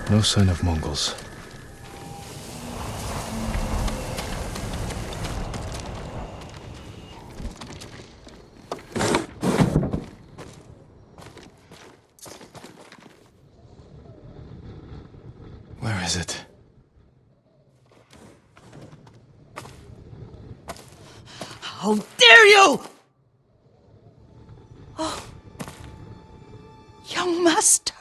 No sign of Mongols. Where is it? How dare you! Oh, young master.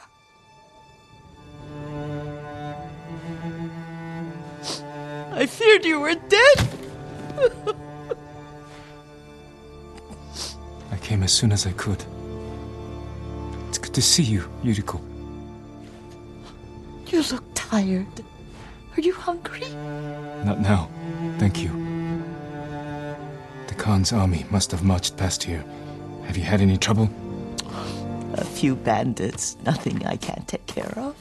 I feared you were dead. I came as soon as I could. It's good to see you, Yuriko. You look tired. Are you hungry? Not now, thank you. The Khan's army must have marched past here. Have you had any trouble? A few bandits. Nothing I can't take care of.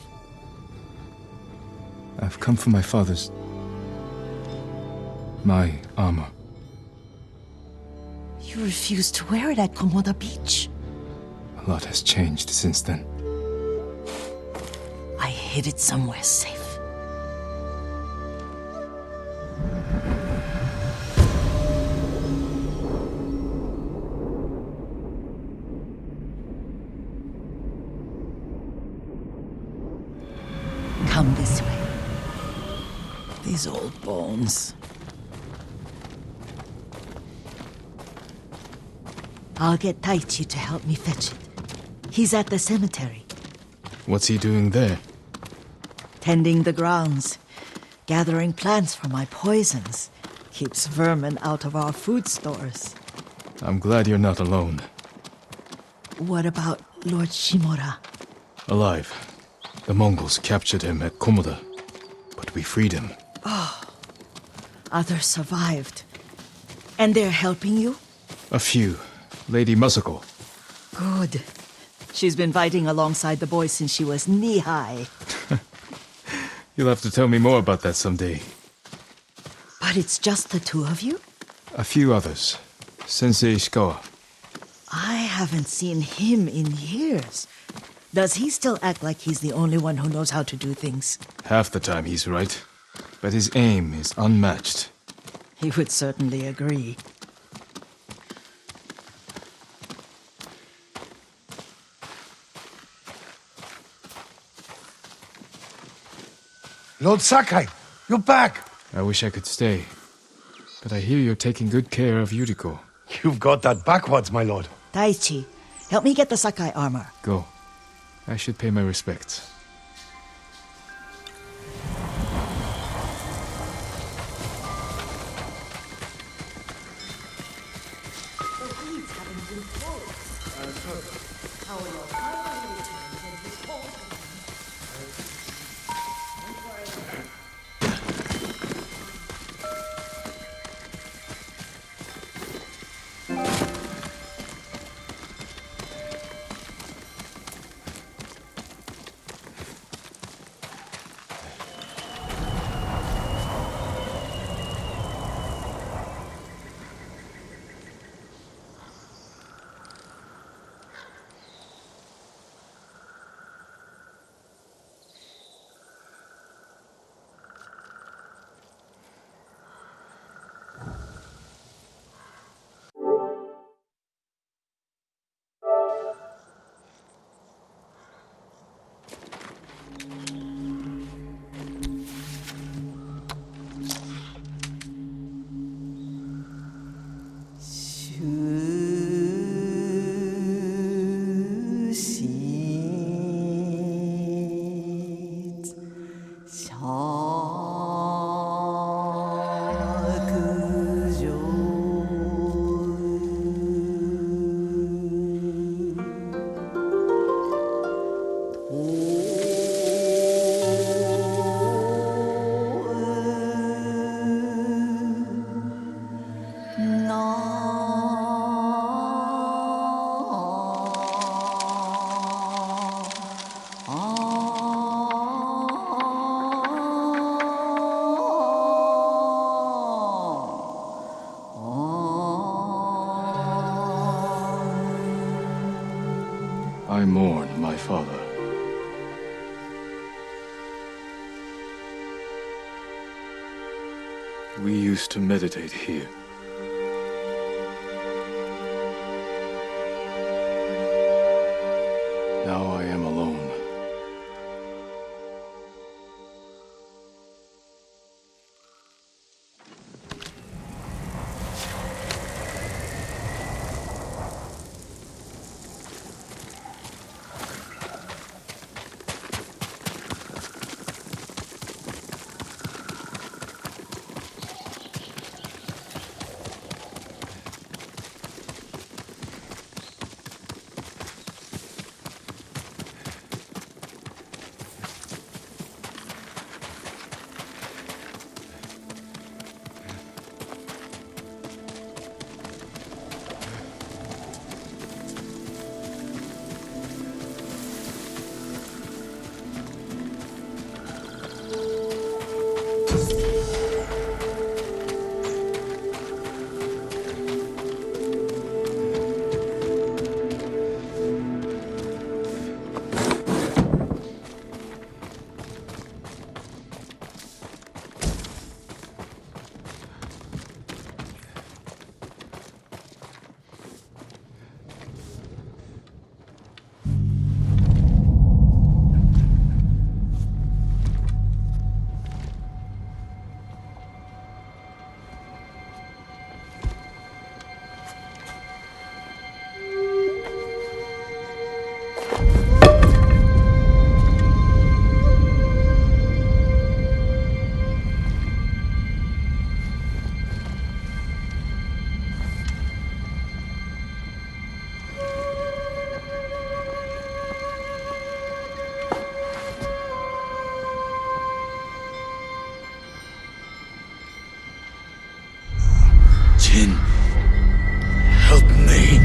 I've come for my father's... my armor. You refused to wear it at Komoda Beach. A lot has changed since then. I hid it somewhere safe. Come this way. These old bones. I'll get Taichi to help me fetch it. He's at the cemetery. What's he doing there? Tending the grounds. Gathering plants for my poisons. Keeps vermin out of our food stores. I'm glad you're not alone. What about Lord Shimura? Alive. The Mongols captured him at Komoda, but we freed him. Others survived. And they're helping you? A few. Lady Masako. Good. She's been fighting alongside the boys since she was knee-high. You'll have to tell me more about that someday. But it's just the two of you? A few others. Sensei Ishikawa. I haven't seen him in years. Does he still act like he's the only one who knows how to do things? Half the time he's right, but his aim is unmatched. He would certainly agree. Lord Sakai, you're back! I wish I could stay, but I hear you're taking good care of Yuriko. You've got that backwards, my lord. Taichi, help me get the Sakai armor. Go. I should pay my respects. I mourn my father. We used to meditate here. Now I am alone. Jin, help me.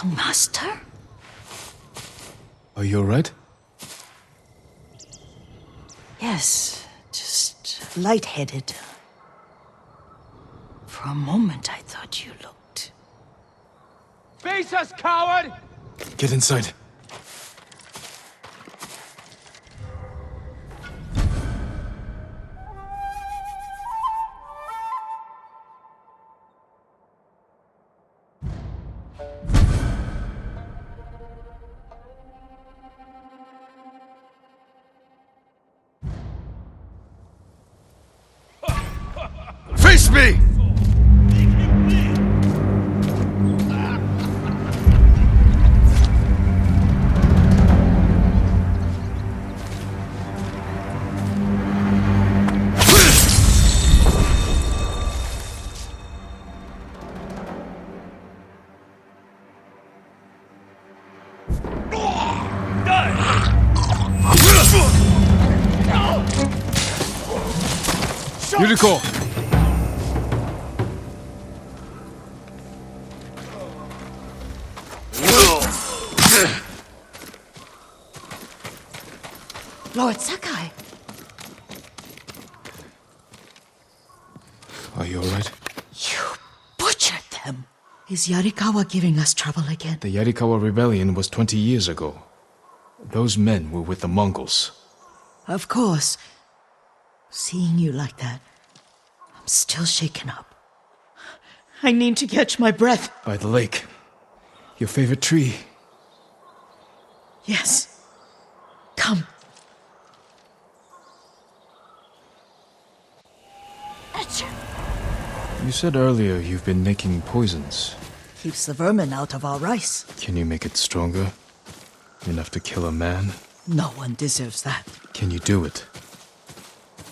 Young master? Are you alright? Yes, just lightheaded. For a moment, I thought you looked... Face us, coward! Get inside. Face me! Yuriko! Lord Sakai! Are you alright? You butchered them! Is Yarikawa giving us trouble again? The Yarikawa rebellion was 20 years ago. Those men were with the Mongols. Of course. Seeing you like that, I'm still shaken up. I need to catch my breath. By the lake. Your favorite tree. Yes. Come. You said earlier you've been making poisons. Keeps the vermin out of our rice. Can you make it stronger? Enough to kill a man? No one deserves that. Can you do it?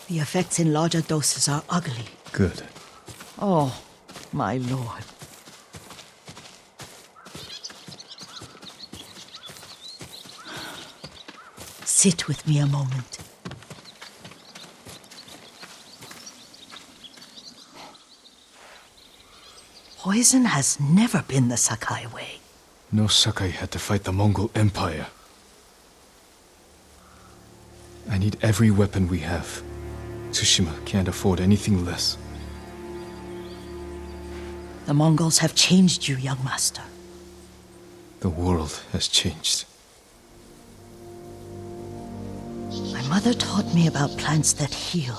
The effects in larger doses are ugly. Good. Oh, my lord. Sit with me a moment. Poison has never been the Sakai way. No Sakai had to fight the Mongol Empire. I need every weapon we have. Tsushima can't afford anything less. The Mongols have changed you, young master. The world has changed. My mother taught me about plants that heal,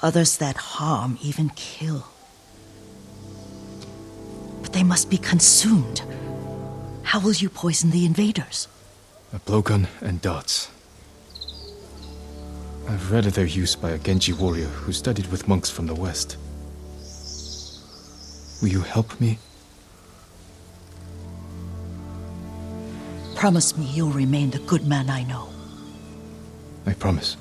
others that harm, even kill. But they must be consumed. How will you poison the invaders? A blowgun and darts. I've read of their use by a Genji warrior who studied with monks from the west. Will you help me? Promise me you'll remain the good man I know. I promise.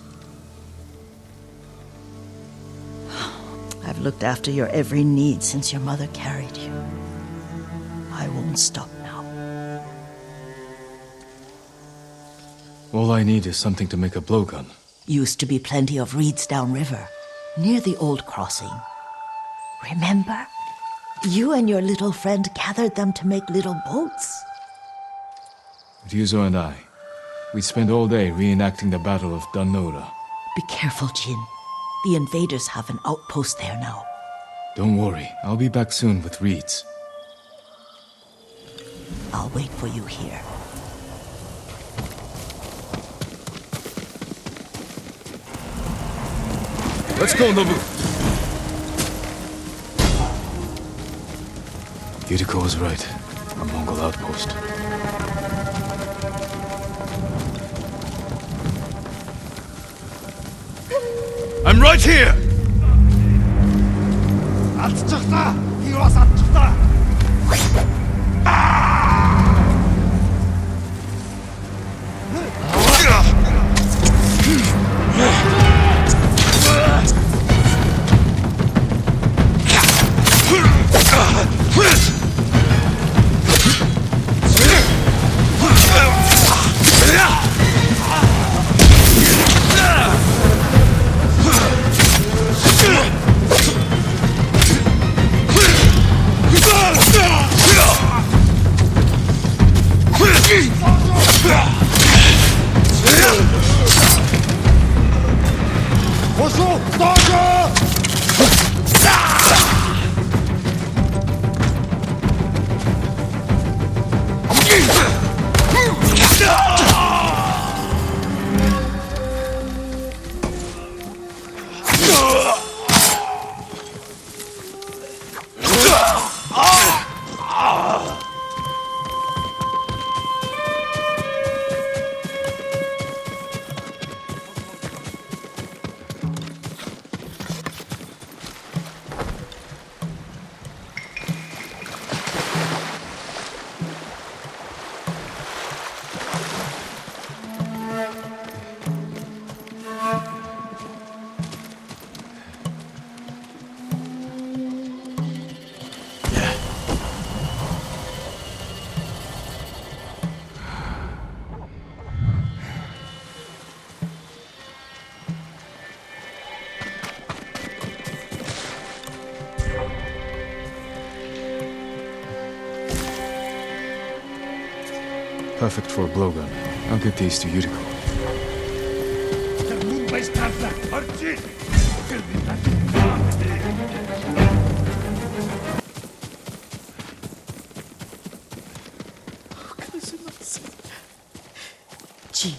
I've looked after your every need since your mother carried you. I won't stop now. All I need is something to make a blowgun. Used to be plenty of reeds downriver, near the old crossing. Remember? You and your little friend gathered them to make little boats. Ryuzo and I, we'd spend all day reenacting the Battle of Danora. Be careful, Jin. The invaders have an outpost there now. Don't worry, I'll be back soon with reeds. I'll wait for you here. Let's go, Nobu! Yuriko was right. A Mongol outpost. I'm right here! Perfect for a blowgun. I'll get these to Yuriko. Jin,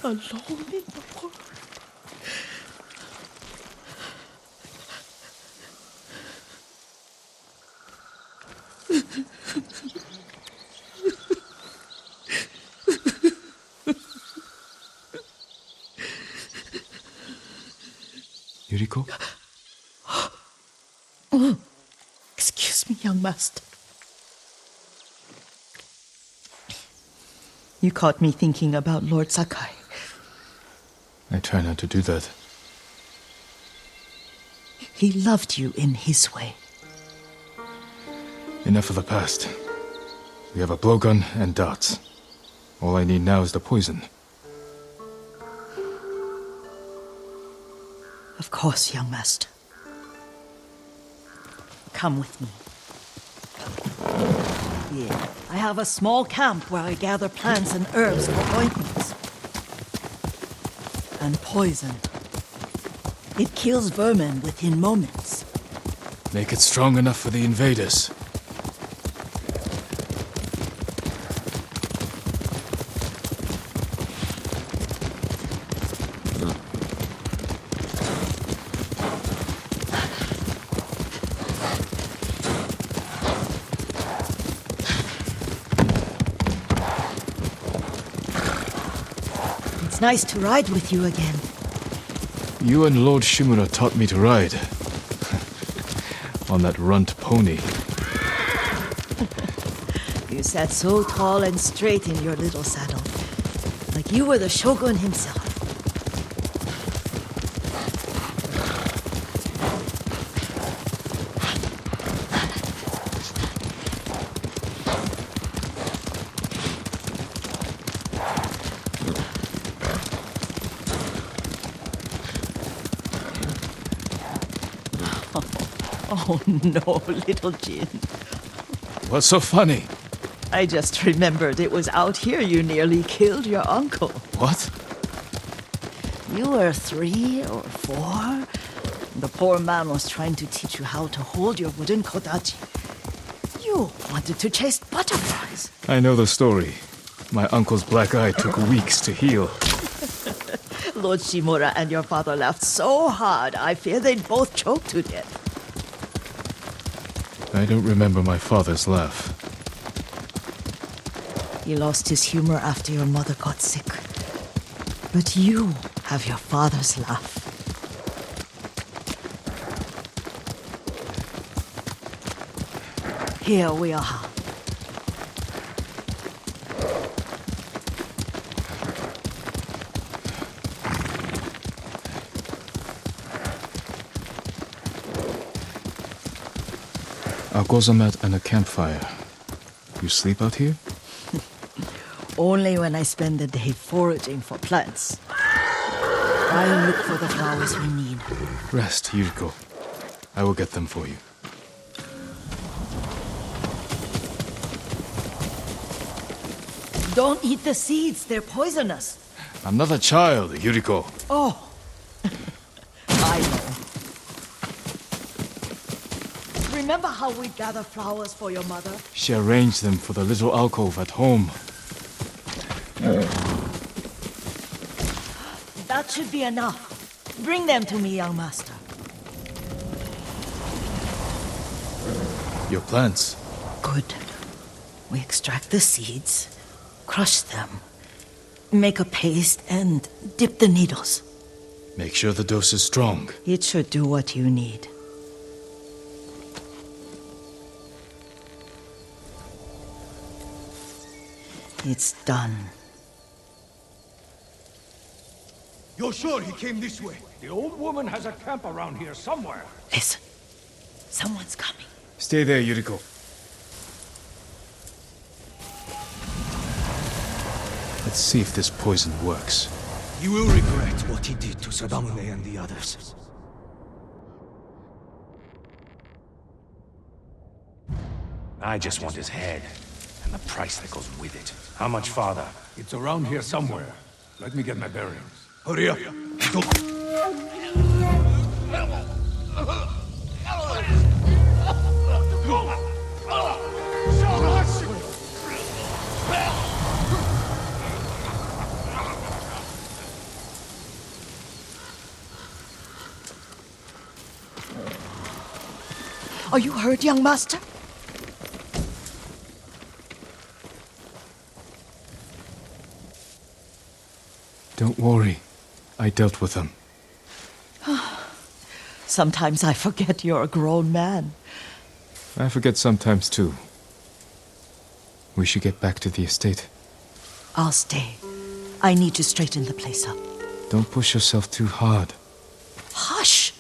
alone in the world. Yuriko? Oh, excuse me, young master. You caught me thinking about Lord Sakai. I try not to do that. He loved you in his way. Enough of the past. We have a blowgun and darts. All I need now is the poison. Of course, young master. Come with me. Here, I have a small camp where I gather plants and herbs for ointments. And poison. It kills vermin within moments. Make it strong enough for the invaders. It's nice to ride with you again. You and Lord Shimura taught me to ride. On that runt pony. You sat so tall and straight in your little saddle. Like you were the shogun himself. Oh no, little Jin. What's so funny? I just remembered it was out here you nearly killed your uncle. What? You were 3 or 4. The poor man was trying to teach you how to hold your wooden kodachi. You wanted to chase butterflies. I know the story. My uncle's black eye took weeks to heal. Lord Shimura and your father laughed so hard, I fear they'd both choke to death. I don't remember my father's laugh. He lost his humor after your mother got sick. But you have your father's laugh. Here we are. A gozamat and a campfire. You sleep out here? Only when I spend the day foraging for plants. I'll look for the flowers we need. Rest, Yuriko. I will get them for you. Don't eat the seeds, they're poisonous. I'm not a child, Yuriko. Oh, I know. Remember how we gather flowers for your mother? She arranged them for the little alcove at home. That should be enough. Bring them to me, young master. Your plants. Good. We extract the seeds, crush them, make a paste, and dip the needles. Make sure the dose is strong. It should do what you need. It's done. You're sure he came this way? The old woman has a camp around here somewhere. Listen. Someone's coming. Stay there, Yuriko. Let's see if this poison works. He will regret what he did to Sadamune and the others. I just want his head, and the price that goes with it. How much farther? It's around here somewhere. Let me get my bearings. Hurry up! Don't... Are you hurt, young master? Don't worry. I dealt with them. Sometimes I forget you're a grown man. I forget sometimes too. We should get back to the estate. I'll stay. I need to straighten the place up. Don't push yourself too hard. Hush!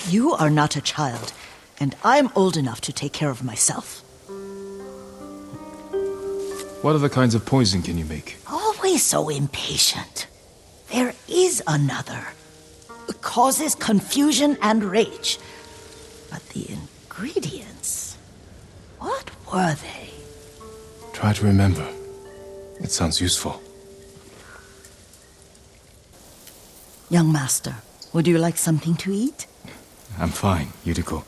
You are not a child, and I'm old enough to take care of myself. What other kinds of poison can you make? Always so impatient. There is another. causes confusion and rage. But the ingredients, what were they? Try to remember. It sounds useful. Young master, would you like something to eat? I'm fine, Yuriko.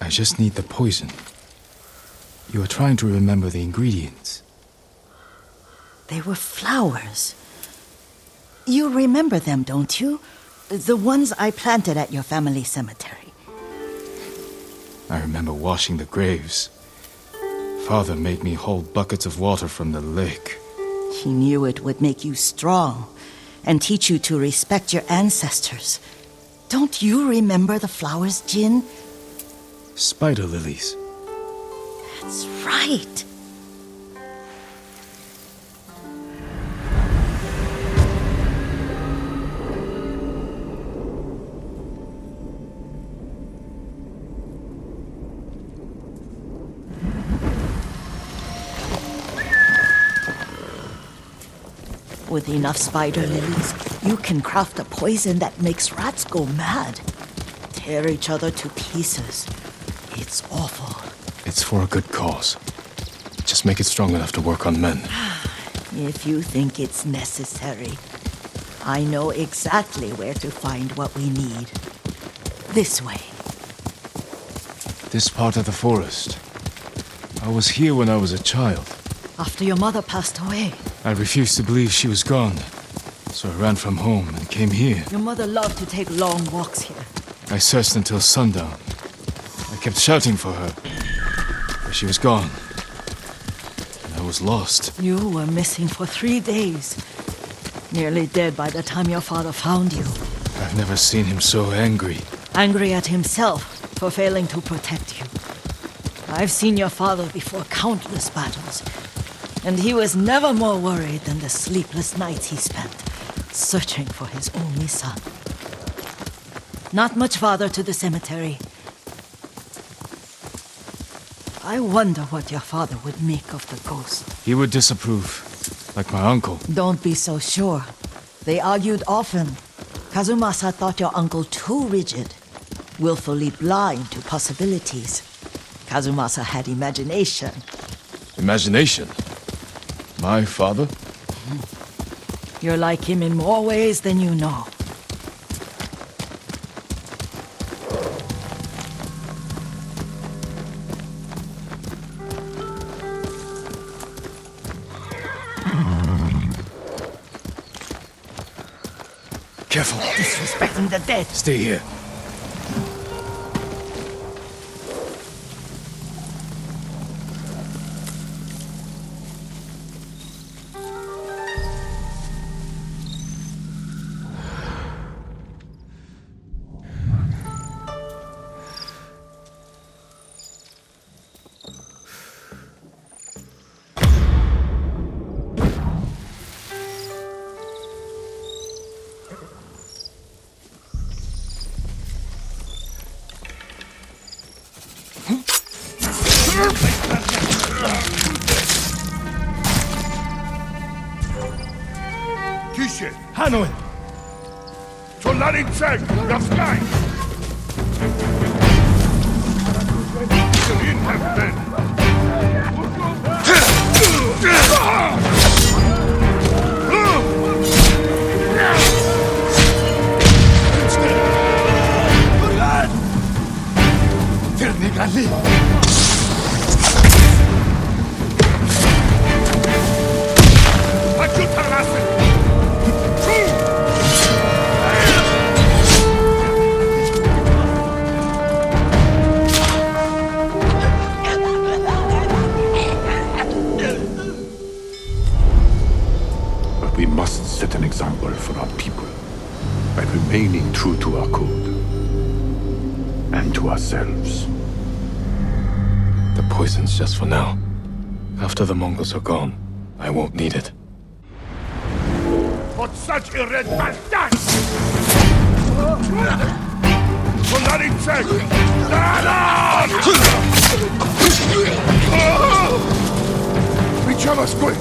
I just need the poison. You are trying to remember the ingredients. They were flowers. You remember them, don't you? The ones I planted at your family cemetery. I remember washing the graves. Father made me hold buckets of water from the lake. He knew it would make you strong and teach you to respect your ancestors. Don't you remember the flowers, Jin? Spider lilies. That's right. With enough spider lilies, you can craft a poison that makes rats go mad. Tear each other to pieces. It's awful. It's for a good cause. Just make it strong enough to work on men. If you think it's necessary, I know exactly where to find what we need. This way. This part of the forest. I was here when I was a child. After your mother passed away. I refused to believe she was gone. So I ran from home and came here. Your mother loved to take long walks here. I searched until sundown. I kept shouting for her. But she was gone. And I was lost. You were missing for 3 days. Nearly dead by the time your father found you. I've never seen him so angry. Angry at himself for failing to protect you. I've seen your father before countless battles. And he was never more worried than the sleepless nights he spent searching for his only son. Not much farther to the cemetery. I wonder what your father would make of the ghost. He would disapprove, like my uncle. Don't be so sure. They argued often. Kazumasa thought your uncle too rigid, willfully blind to possibilities. Kazumasa had imagination. Imagination? My father? You're like him in more ways than you know. Careful. Disrespecting the dead. Stay here. Kishe, Hanoi! Solari check, the sky! In have been! But we must set an example for our people by remaining true to our code and to ourselves. The poison's just for now. After the Mongols are gone, I won't need it. But such a red bastard! Solari check! Stand on! Reach quick!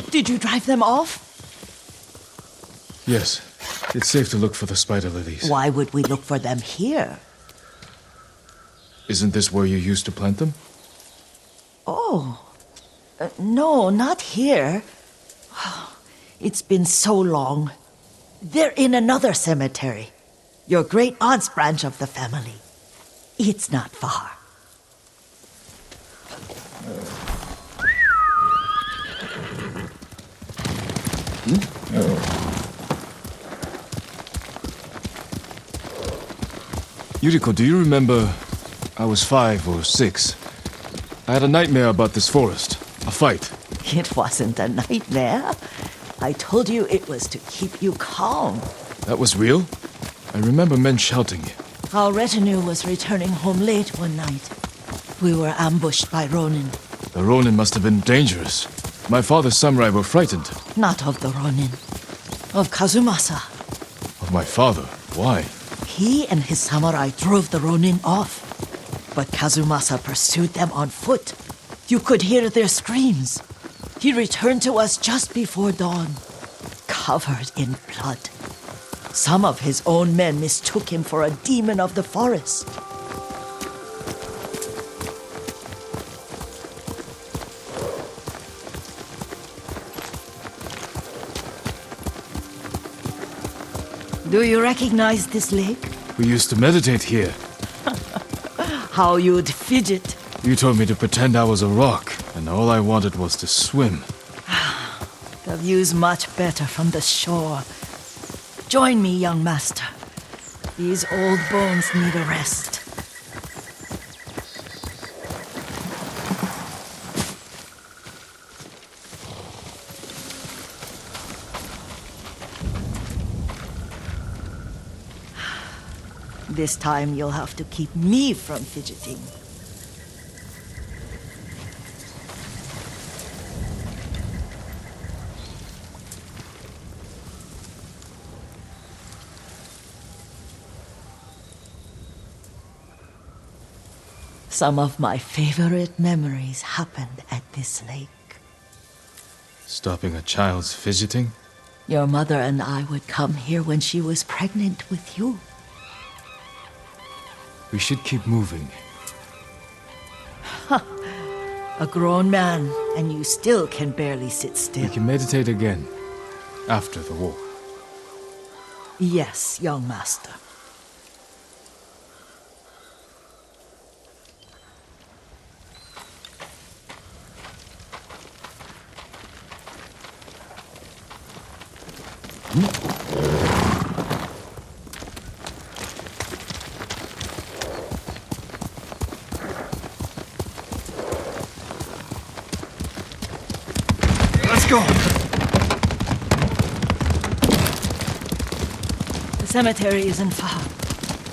Did you drive them off? Yes. It's safe to look for the spider lilies. Why would we look for them here? Isn't this where you used to plant them? Oh. No, not here. It's been so long. They're in another cemetery. Your great aunt's branch of the family. It's not far. Yuriko, do you remember? I was 5 or 6. I had a nightmare about this forest. A fight. It wasn't a nightmare. I told you it was to keep you calm. That was real? I remember men shouting. Our retinue was returning home late one night. We were ambushed by Ronin. The Ronin must have been dangerous. My father's samurai were frightened. Not of the Ronin. Of Kazumasa. Of my father. Why? He and his samurai drove the Ronin off. But Kazumasa pursued them on foot. You could hear their screams. He returned to us just before dawn, covered in blood. Some of his own men mistook him for a demon of the forest. Do you recognize this lake? We used to meditate here. How you'd fidget. You told me to pretend I was a rock, and all I wanted was to swim. The view's much better from the shore. Join me, young master. These old bones need a rest. This time you'll have to keep me from fidgeting. Some of my favorite memories happened at this lake. Stopping a child's fidgeting? Your mother and I would come here when she was pregnant with you. We should keep moving. A grown man, and you still can barely sit We still. can meditate again. After the war. Yes, young master. Let's go! The cemetery isn't far.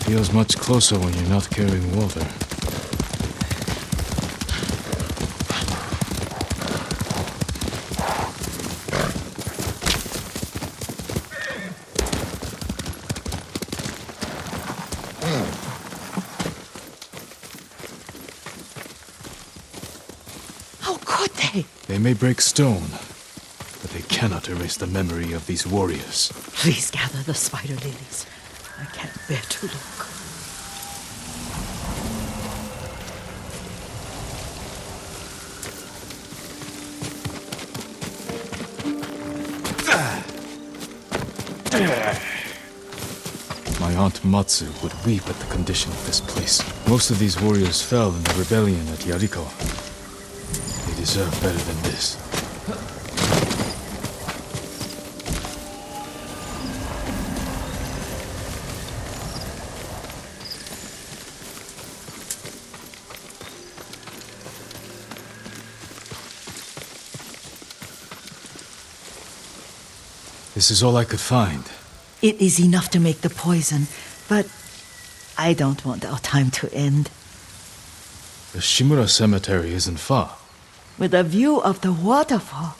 Feels much closer when you're not carrying water. How could they? They may break stone, but they cannot erase the memory of these warriors. Please gather the spider lilies. I can't bear to look. My aunt Matsu would weep at the condition of this place. Most of these warriors fell in the rebellion at Yarikawa. They deserve better than this. This is all I could find. It is enough to make the poison, but I don't want our time to end. The Shimura Cemetery isn't far. With a view of the waterfall.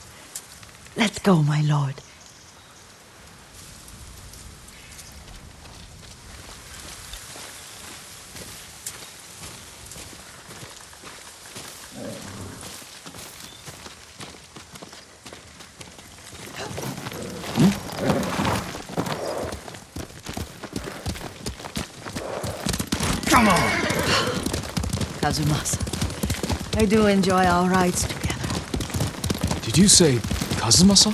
Let's go, my lord. Come on! Kazumasa, I do enjoy our rides together. Did you say Kazumasa?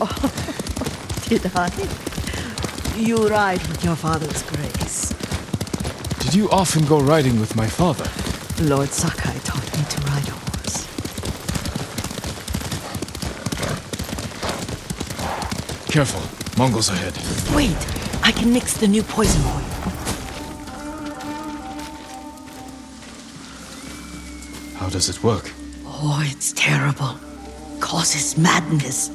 Did I? You ride with your father's grace. Did you often go riding with my father? Lord Sakai taught me to ride a horse. Careful, Mongols ahead. Wait, I can mix the new poison for you. How does it work? Oh, it's terrible. Causes madness.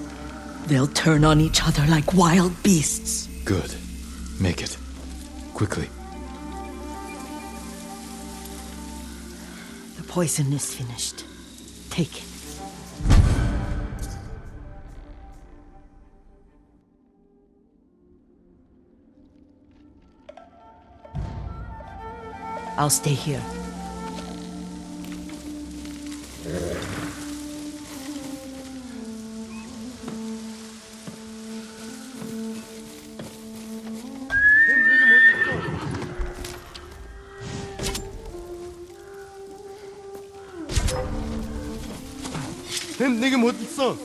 They'll turn on each other like wild beasts. Good. Make it. Quickly. The poison is finished. Take it. I'll stay here. 내게 못 있어.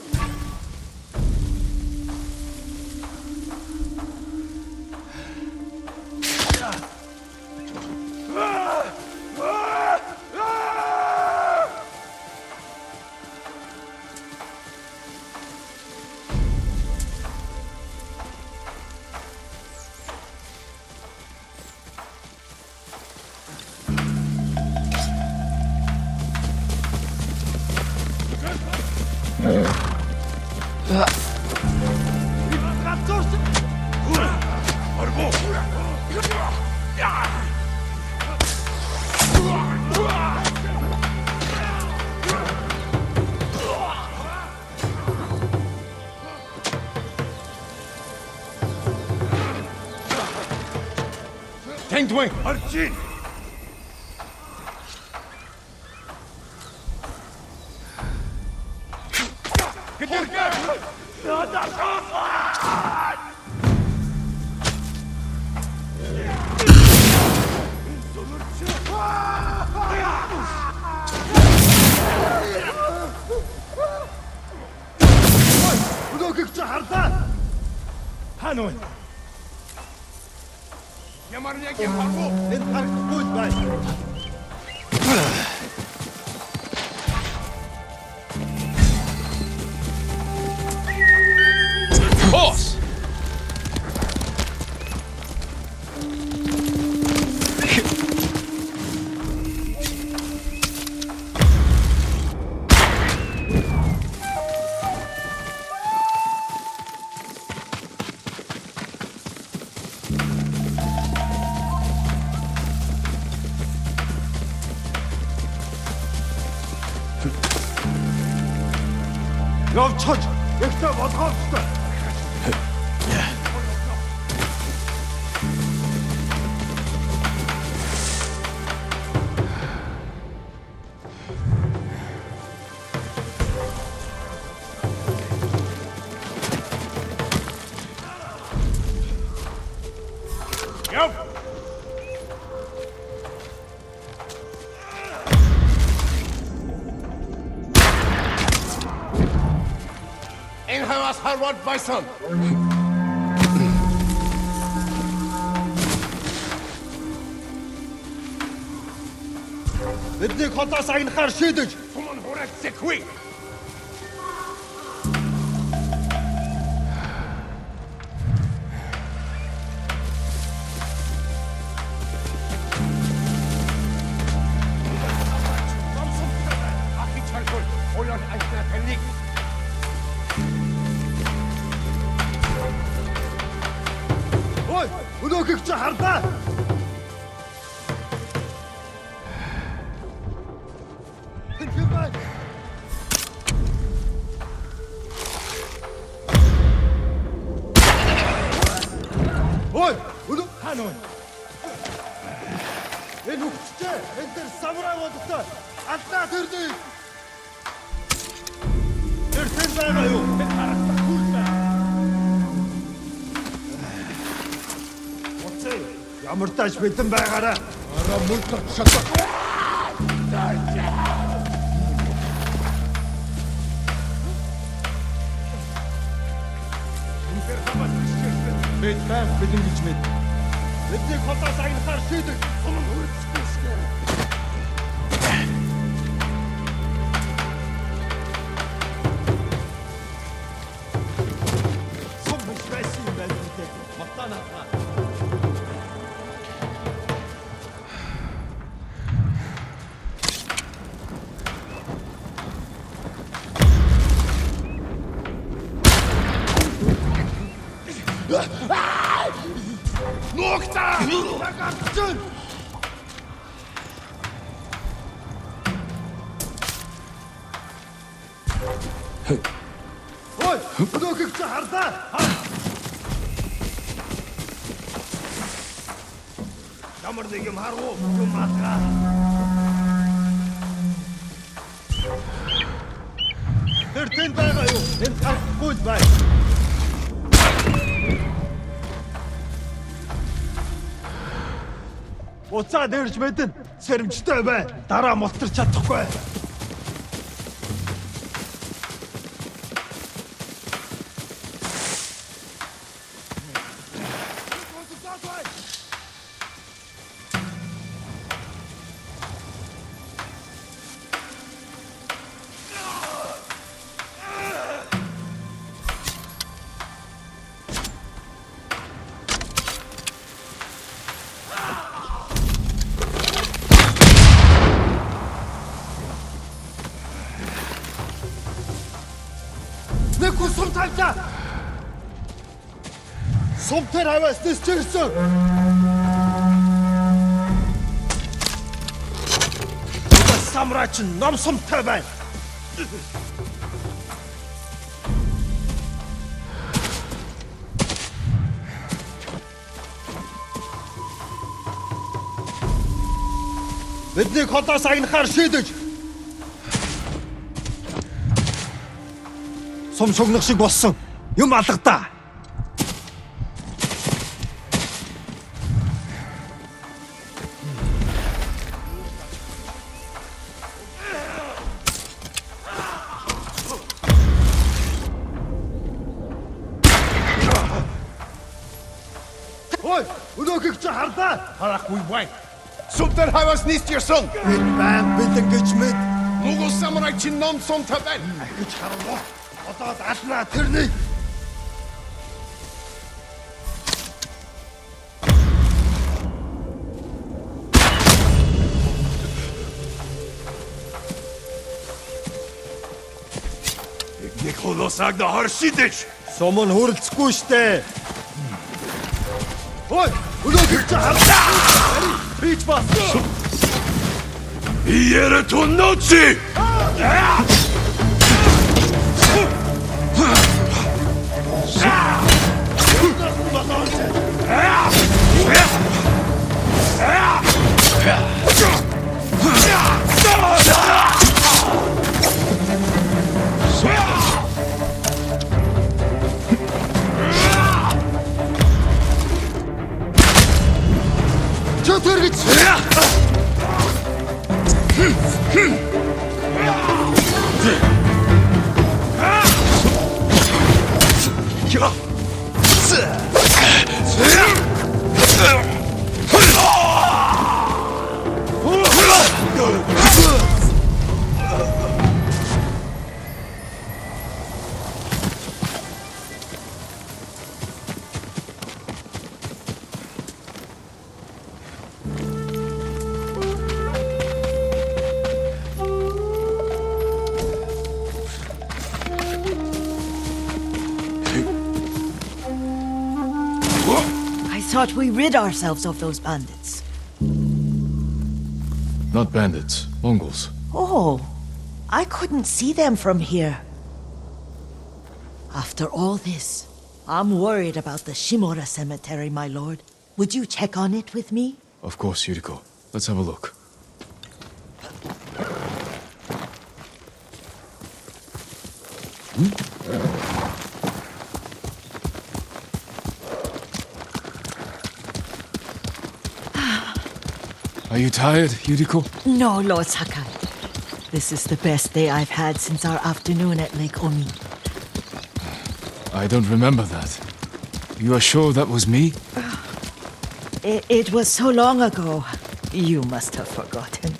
탱두행! 어르신! Хаана вэ? Ямар нэг юм харгу. Энд харахгүй бай. Boss! Явчихж. Ихтэй болгоомжтой. Яв. Энэ хавас харвар байсан. Бидний хотоос агнахаар шийдэж. Суман хураач зэхүй. Ой, өнөөхийг чи хардаа. Ой, өнөө хаана вэ? Энэ хүчтэй, энэ төр самурай болтой. Алдаа төрдөө. Тэрсэн байгаа юу? Энэ харагдах хүлээ. Оцээ, ямар тааш битэн байгаараа. Араа мөрдөх шатаа. Бид байн бэлэн гэж мэд. Бидний хотоос агнахаар шийдэж суман хүрчихсэн шүү. Сум биш байсан юм байна гэдэг. Матанаа. Нокта! Багатчэн! Ой, нөхөг чи хардаа. Ямар нэг юм харуу, юм атгаа. Тэр тэнд байгаа юу? Энд харахгүй бай. Уцаа дэрж мэдэн сэрэмжтэй бай. Дараа мултарч чадахгүй. Сум тавьчаа. Сумтэр аваас дэсчэрсэн. Самрач ном сумтай байна. Бидний хотоос агнахаар шийдэж. Сум шугнах шиг болсон. Юм алгадаа. Өнөөхийг чи харлаа. Харахгүй бай. Супер хавас нистьерсон. Байн бэлэн гэж мэд. Монгол самурай чи ном сум тавай. Гэж харлаа. Одоо алнаа тэрний. Николосаг да харшидэж. Сум нь хөрөлцөхгүй штэ. Ой, өнөөхийг чи харлаа. Бич бас. Иера тунночи. Чөтгөргөж. I thought we rid ourselves of those bandits. Not bandits, Mongols. Oh, I couldn't see them from here. After all this, I'm worried about the Shimura cemetery, my lord. Would you check on it with me? Of course, Yuriko. Let's have a look. Are you tired, Yuriko? No, Lord Sakai. This is the best day I've had since our afternoon at Lake Omi. I don't remember that. You are sure that was me? It was so long ago. You must have forgotten.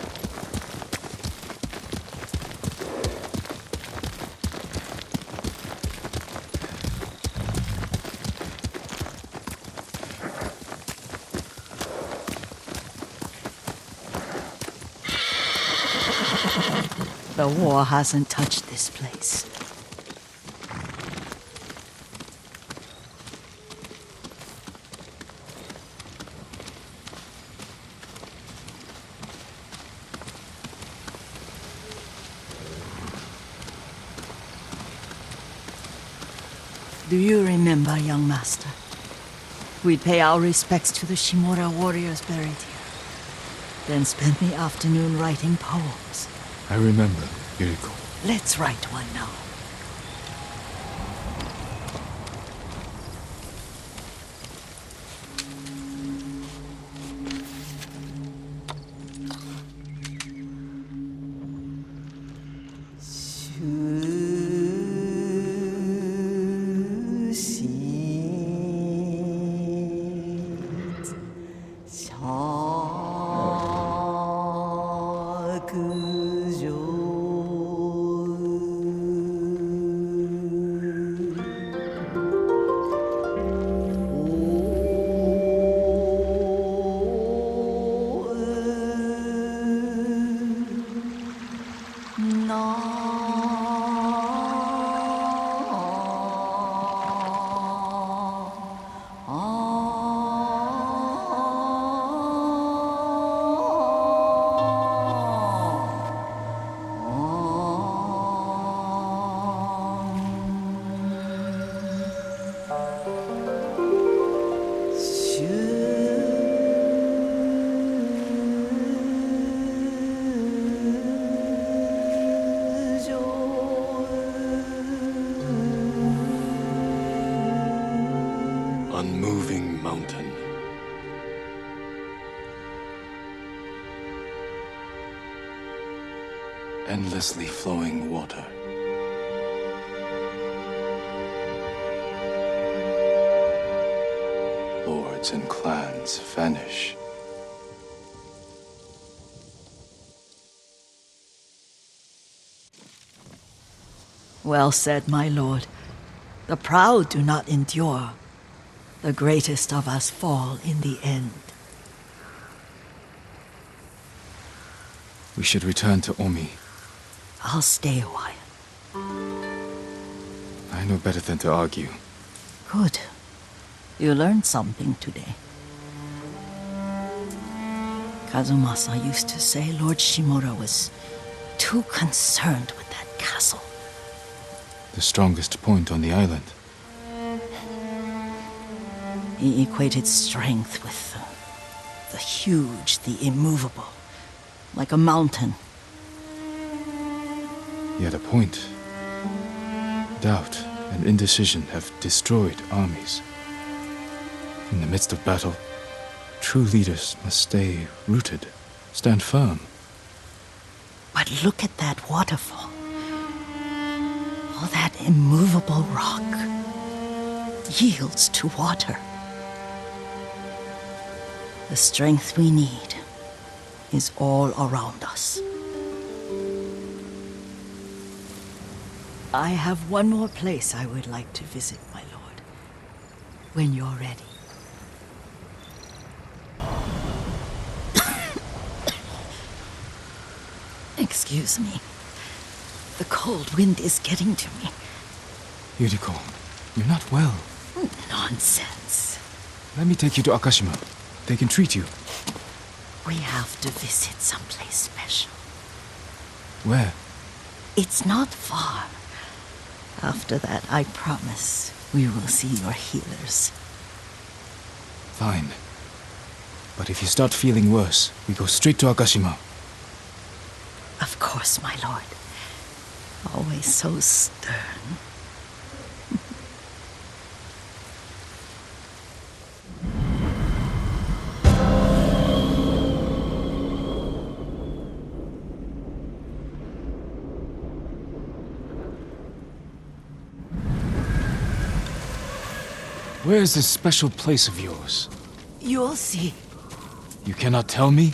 The war hasn't touched this place. Do you remember, young master? We'd pay our respects to the Shimura warriors buried here, then spend the afternoon writing poems. I remember, Yuriko. Let's write one now. Unmoving mountain. Endlessly flowing water. Lord, lords and clans vanish. Well said, my lord. The proud do not endure. The greatest of us fall in the end. We should return to Omi. I'll stay a while. I know better than to argue. Good. You learned something today. Kazumasa used to say Lord Shimura was too concerned with that castle. The strongest point on the island. He equated strength with the huge, the immovable, like a mountain. Yet a point. Doubt and indecision have destroyed armies. In the midst of battle, true leaders must stay rooted, stand firm. But look at that waterfall. All that immovable rock yields to water. The strength we need is all around us. I have one more place I would like to visit, my lord. When you're ready. Excuse me. The cold wind is getting to me. Yuriko, you're not well. Nonsense. Let me take you to Akashima. They can treat you. We have to visit someplace special. Where? It's not far. After that, I promise we will see your healers. Fine. But if you start feeling worse, we go straight to Akashima. Of course, my lord. Always so stern. Where is this special place of yours? You'll see. You cannot tell me?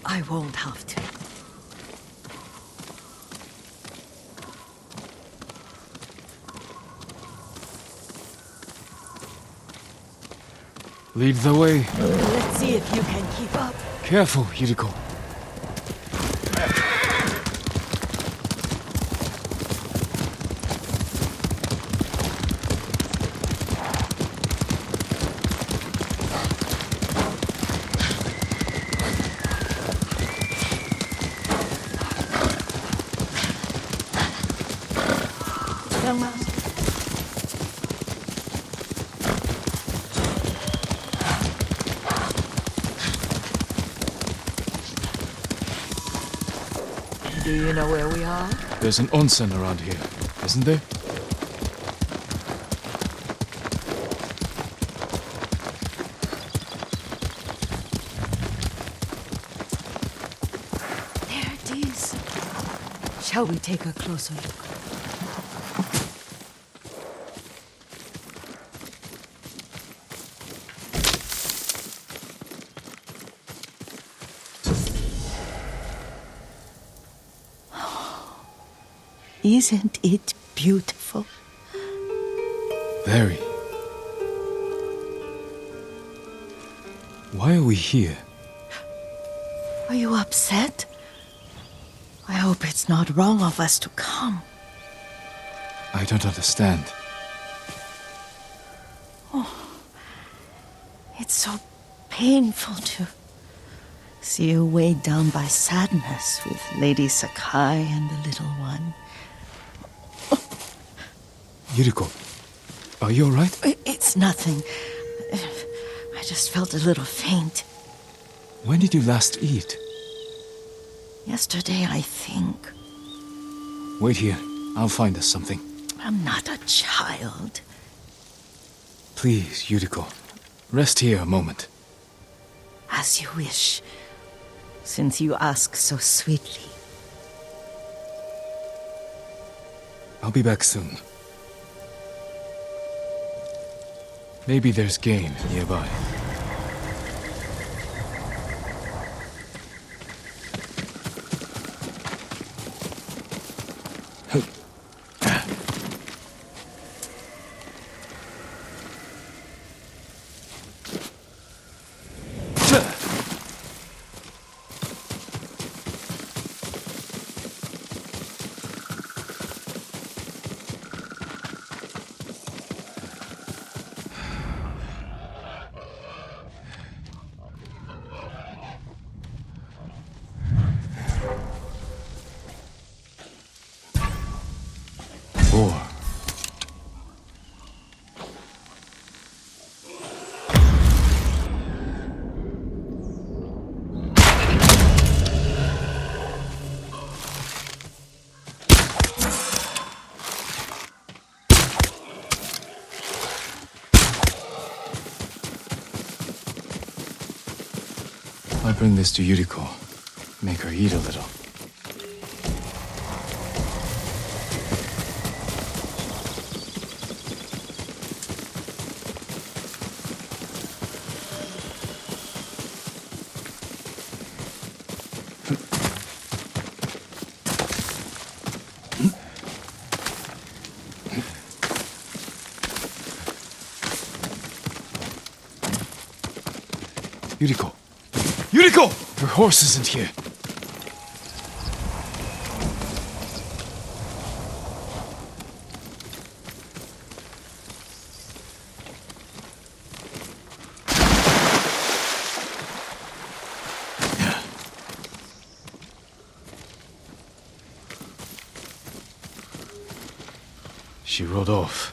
I won't have to. Lead the way. Let's see if you can keep up. Careful, Yuriko. Young man. Do you know where we are? There's an onsen around here, isn't there? There it is. Shall we take a closer look? Isn't it beautiful? Very. Why are we here? Are you upset? I hope it's not wrong of us to come. I don't understand. It's so painful to see you weighed down by sadness with Lady Sakai and the little one. Yuriko, are you alright? It's nothing. I just felt a little faint. When did you last eat? Yesterday, I think. Wait here. I'll find us something. I'm not a child. Please, Yuriko. Rest here a moment. As you wish, since you ask so sweetly. I'll be back soon. Maybe there's game nearby. Four. I'll bring this to Yuriko. Make her eat a little. Yuriko! Yuriko! Her horse isn't here. She rode off.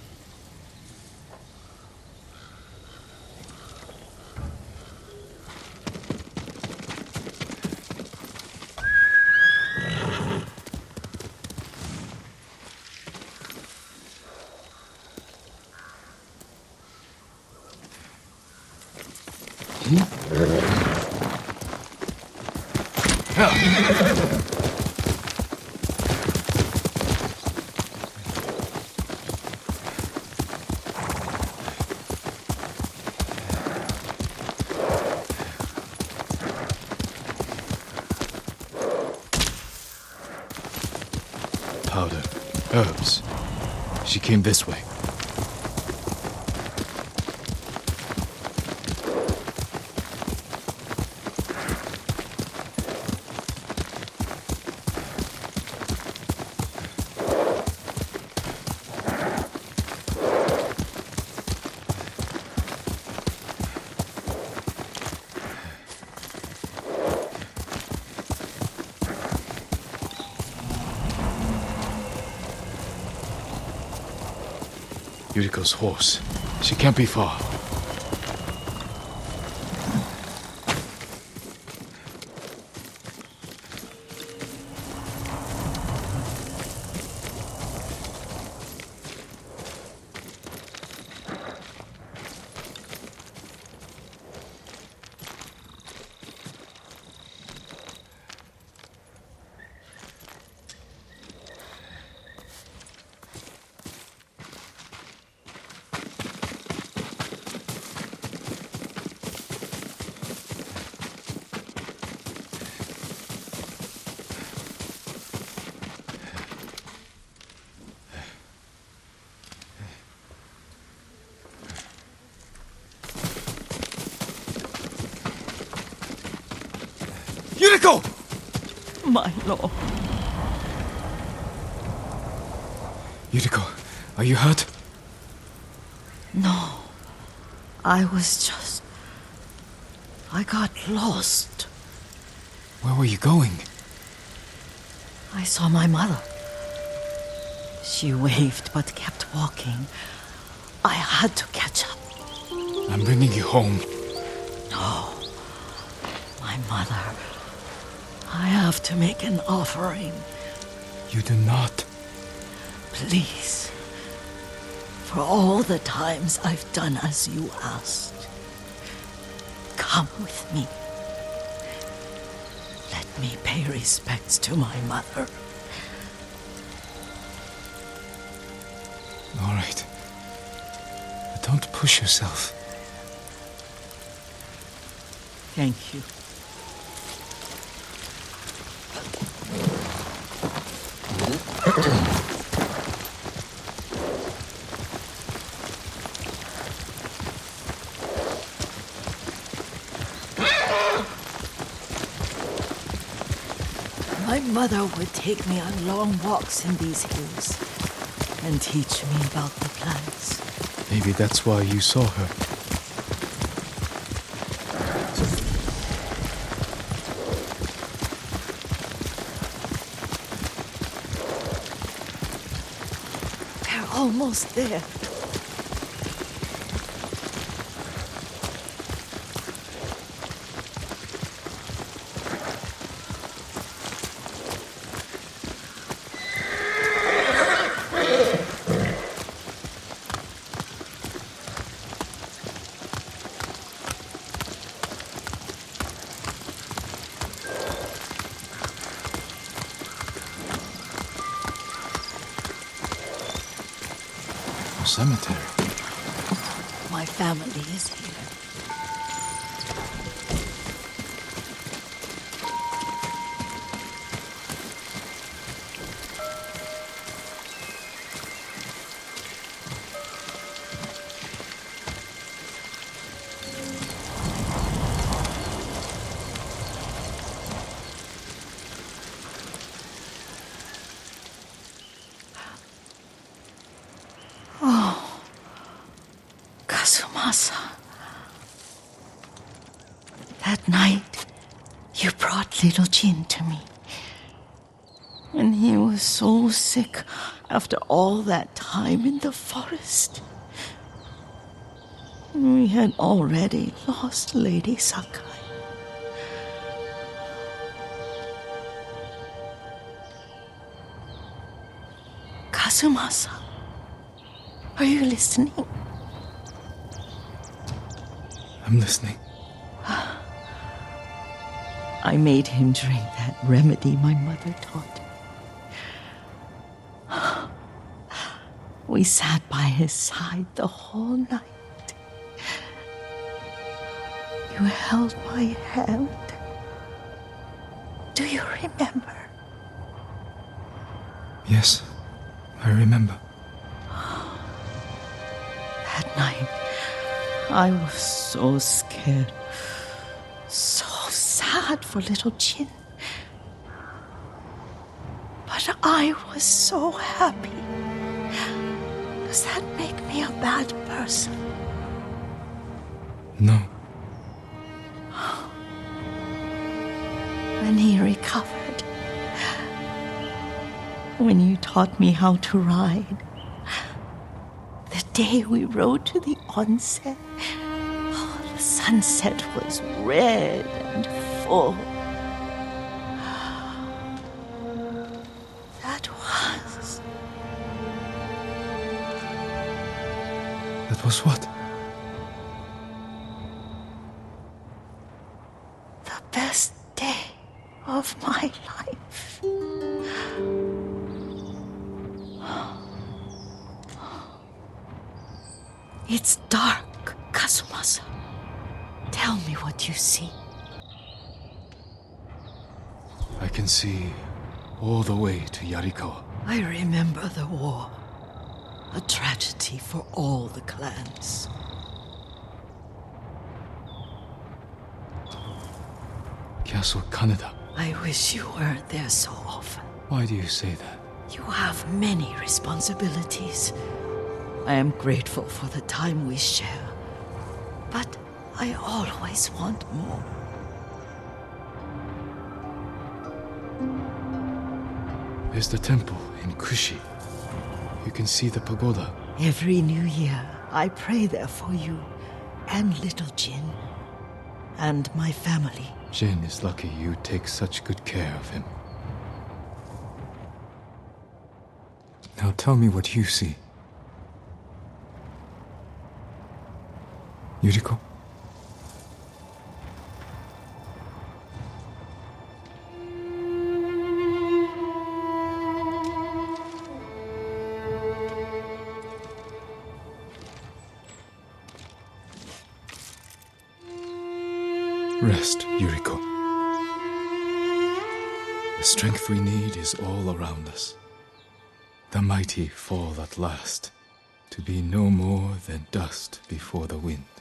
Powder, herbs. She came this way. Yuriko's horse. She can't be far. Yuriko! My lord. Yuriko, are you hurt? No. I got lost. Where were you going? I saw my mother. She waved but kept walking. I had to catch up. I'm bringing you home. No. My mother. I have to make an offering. You do not. Please. For all the times I've done as you asked. Come with me. Let me pay respects to my mother. All right. But don't Don't push yourself. Thank you. My mother would take me on long walks in these hills and teach me about the plants. Maybe that's why you saw her. We're almost there. Cemetery. My family is here. Kazumasa. That night, you brought little Jin to me. And he was so sick after all that time in the forest. We had already lost Lady Sakai. Kazumasa, are you listening? I'm listening. I made him drink that remedy my mother taught him. We sat by his side the whole night. You held my hand. Do you remember? Yes, I remember. That night, I was so scared, so sad for little Jin. But I was so happy. Does that make me a bad person? No. When he recovered, when you taught me how to ride, the day we rode to the onsen, the sunset was red and full. That was what? The best day of my life. It's dark, Kazumasa. Tell me what you see. I can see all the way to Yarikawa. I remember the war. A tragedy for all the clans. Castle Kaneda. I wish you weren't there so often. Why do you say that? You have many responsibilities. I am grateful for the time we share, but I always want more. There's the temple in Kushi. You can see the pagoda. Every new year, I pray there for you and little Jin and my family. Jin is lucky you take such good care of him. Now tell me what you see. Yuriko? Rest, Yuriko. The strength we need is all around us. The mighty fall at last, to be no more than dust before the wind.